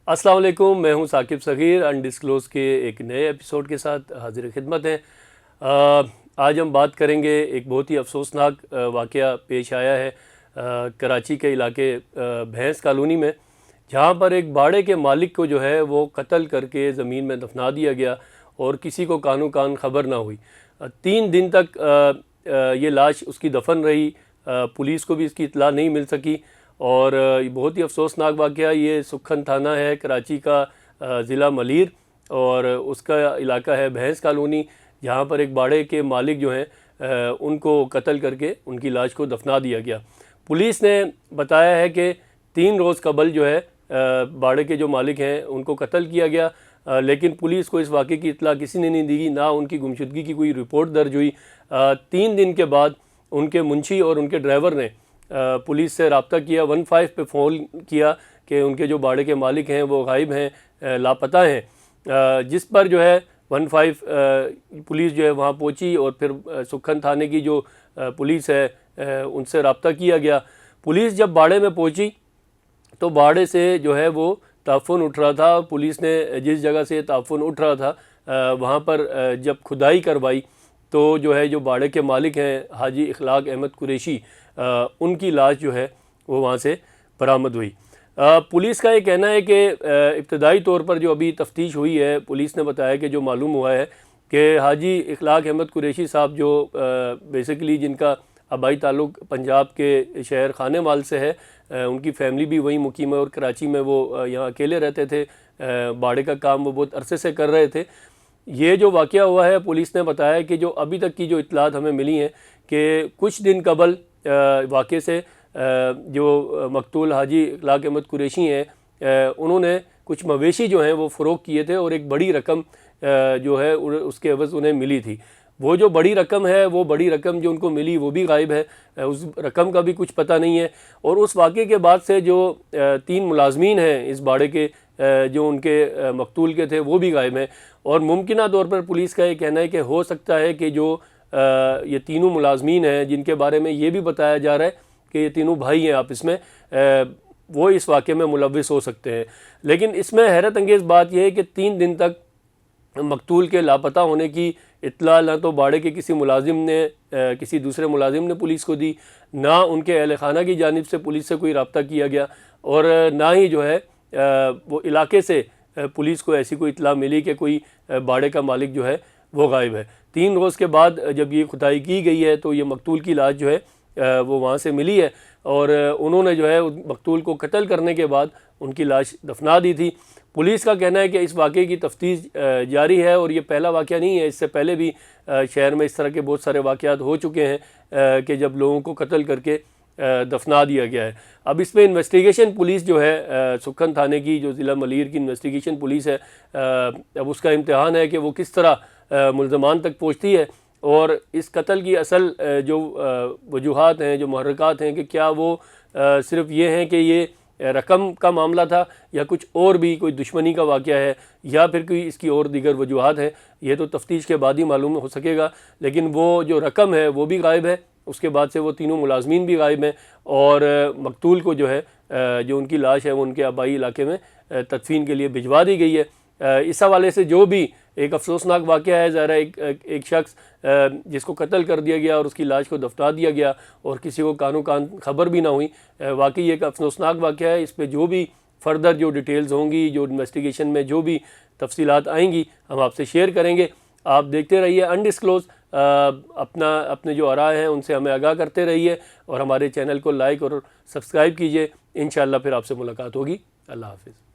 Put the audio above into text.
अस्सलाम वालेकुम, मैं हूं साकिब सग़ीर। अनडिस्क्लोज के एक नए एपिसोड के साथ हाजिर खिदमत हैं। आज हम बात करेंगे, एक बहुत ही अफसोसनाक वाक़या पेश आया है कराची के इलाके भैंस कॉलोनी में, जहां पर एक बाड़े के मालिक को जो है वो कत्ल करके ज़मीन में दफना दिया गया और किसी को कानो कान ख़बर ना हुई। 3 दिन तक ये लाश उसकी दफन रही, पुलिस को भी इसकी इत्तला नहीं मिल सकी। और बहुत ही अफसोसनाक वाक़या ये सुखन थाना है कराची का, ज़िला मलीर, और उसका इलाका है भैंस कॉलोनी, जहाँ पर एक बाड़े के मालिक जो हैं उनको कत्ल करके उनकी लाश को दफना दिया गया। पुलिस ने बताया है कि 3 रोज़ कबल जो है बाड़े के जो मालिक हैं उनको कत्ल किया गया, लेकिन पुलिस को इस वाक़े की इत्तला किसी ने नहीं दी, ना उनकी गुमशुदगी की कोई रिपोर्ट दर्ज हुई। 3 दिन के बाद उनके मुंशी और उनके ड्राइवर ने पुलिस से रब्ता किया, 15 पे फ़ोन किया कि उनके जो बाड़े के मालिक हैं वो गायब हैं, लापता हैं। जिस पर जो है 15 पुलिस जो है वहाँ पहुँची और फिर सुखन थाने की जो पुलिस है उनसे रब्ता किया गया। पुलिस जब बाड़े में पहुँची तो बाड़े से जो है वो ताफ़ुन उठ रहा था। पुलिस ने जिस जगह से ताफ़ुन उठ रहा था वहाँ पर जब खुदाई करवाई तो जो है जो बाड़े के मालिक हैं हाजी इखलाक अहमद कुरैशी, उनकी लाश जो है वो वहाँ से बरामद हुई। पुलिस का ये कहना है कि इब्तदाई तौर पर जो अभी तफ्तीश हुई है, पुलिस ने बताया कि जो मालूम हुआ है कि हाजी इखलाक अहमद कुरैशी साहब जो बेसिकली जिनका आबाई ताल्लुक़ पंजाब के शहर खानेवाल से है, उनकी फ़ैमिली भी वहीं मुकीम है और कराची में वो यहाँ अकेले रहते थे। बाड़े का काम वो बहुत अरसे से कर रहे थे। ये जो वाक़या हुआ है, पुलिस ने बताया कि जो अभी तक की जो इत्तलात हमें मिली हैं कि कुछ दिन कबल वाक़े से जो मकतूल हाजी इखलाक अहमद कुरैशी हैं उन्होंने कुछ मवेशी जो हैं वो फ़रोख्त किए थे और एक बड़ी रकम जो है उसके एवज़ उन्हें मिली थी। वो जो बड़ी रकम है, वो बड़ी रकम जो उनको मिली वो भी गायब है, उस रकम का भी कुछ पता नहीं है। और उस वाक़े के बाद से जो 3 मुलाजमीन हैं इस बाड़े के, जो उनके मकतूल के थे, वो भी गायब हैं। और मुमकिना तौर पर पुलिस का ये कहना है कि हो सकता है कि जो ये तीनों मुलाजमीन हैं जिनके बारे में ये भी बताया जा रहा है कि ये तीनों भाई हैं आपस में, वो इस वाक़े में मुलव्विस हो सकते हैं। लेकिन इसमें हैरत अंगेज़ बात यह है कि 3 दिन तक मकतूल के लापता होने की इत्तला ना तो बाड़े के किसी मुलाजिम ने किसी दूसरे मुलाजिम ने पुलिस को दी, ना उनके अहल खाना की जानिब से पुलिस से कोई रब्ता किया गया, और ना ही जो है वो इलाके से पुलिस को ऐसी कोई इत्तला मिली कि कोई बाड़े का मालिक जो है वो गायब है। 3 रोज़ के बाद जब ये खुदाई की गई है तो ये मकतूल की लाश जो है वो वहाँ से मिली है, और उन्होंने जो है मकतूल को कत्ल करने के बाद उनकी लाश दफना दी थी। पुलिस का कहना है कि इस वाक़े की तफ्तीश जारी है और ये पहला वाक़या नहीं है, इससे पहले भी शहर में इस तरह के बहुत सारे वाक़यात हो चुके हैं कि जब लोगों को कत्ल करके दफना दिया गया है। अब इसमें इन्वेस्टिगेशन पुलिस जो है सुखन थाने की, जो ज़िला मलीर की इन्वेस्टिगेशन पुलिस है, अब उसका इम्तिहान है कि वो किस तरह मुल्ज़मान तक पहुँचती है और इस कत्ल की असल जो वजूहात हैं, जो मुहर्रिकात हैं, कि क्या वो सिर्फ़ ये हैं कि ये रकम का मामला था या कुछ और भी कोई दुश्मनी का वाक़या है या फिर कोई इसकी और दीगर वजूहात हैं, ये तो तफ्तीश के बाद ही मालूम हो सकेगा। लेकिन वो जो रकम है वो भी गायब है, उसके बाद से वो तीनों मुलाजमीन भी गायब हैं, और मकतूल को जो है जो उनकी लाश है वो उनके आबाई इलाके में तदफीन के लिए भिजवा दी गई है। इस हवाले से जो भी एक अफसोसनाक वाक़या है, ज़रा एक शख्स जिसको कत्ल कर दिया गया और उसकी लाश को दफना दिया गया और किसी को कानो कान ख़बर भी ना हुई, वाकई एक अफसोसनाक वाक़या है। इस पर जो भी फ़र्दर जो डिटेल्स होंगी, जो इन्वेस्टिगेशन में जो भी तफसीलात आएंगी, हम आपसे शेयर करेंगे। आप देखते रहिए अनडिस्क्लोज, अपने जो आराए हैं उनसे हमें आगाह करते रहिए और हमारे चैनल को लाइक और सब्सक्राइब कीजिए। इंशाअल्लाह फिर आपसे मुलाकात होगी। अल्लाह हाफ़िज़।